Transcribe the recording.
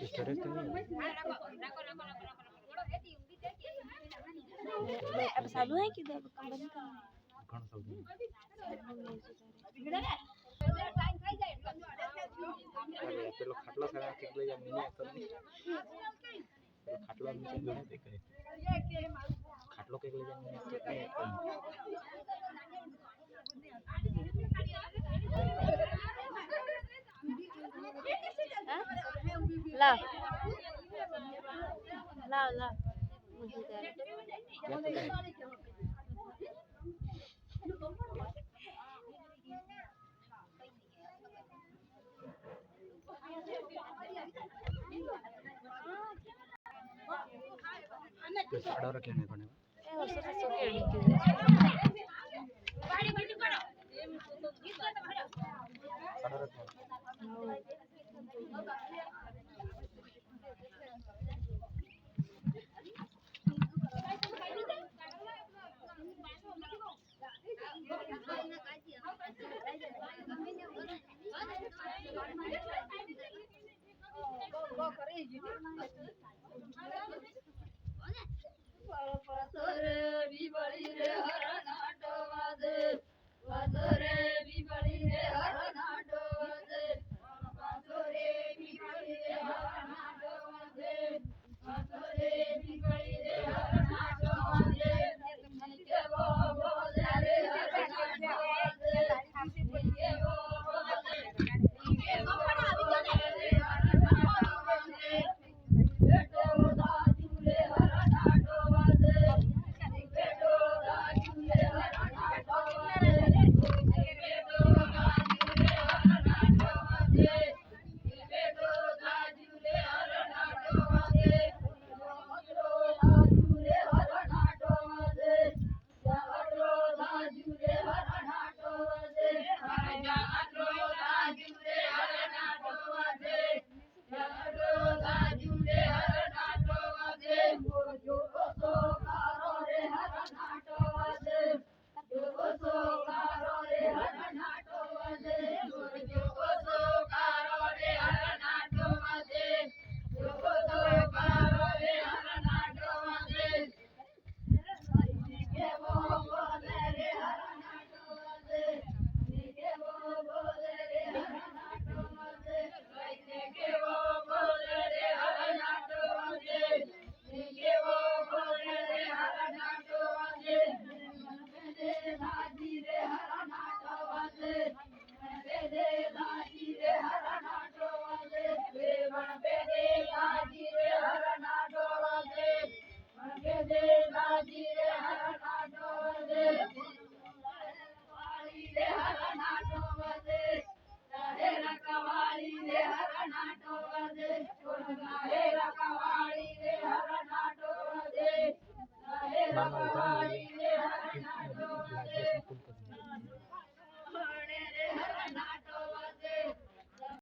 Storage तो नहीं है। अब चालू है कि बंद करना कौन सा है? अरे पेलो खाटलो सारा केले या मिनी तो नहीं खाटलो नीचे जो है देखे खाटलो केले या मिनी तो नहीं ला ला ला मुझे दे क्या तो है तो साड़ा रखे नहीं बने ए होसो होसो केड़ी के साड़ा रखे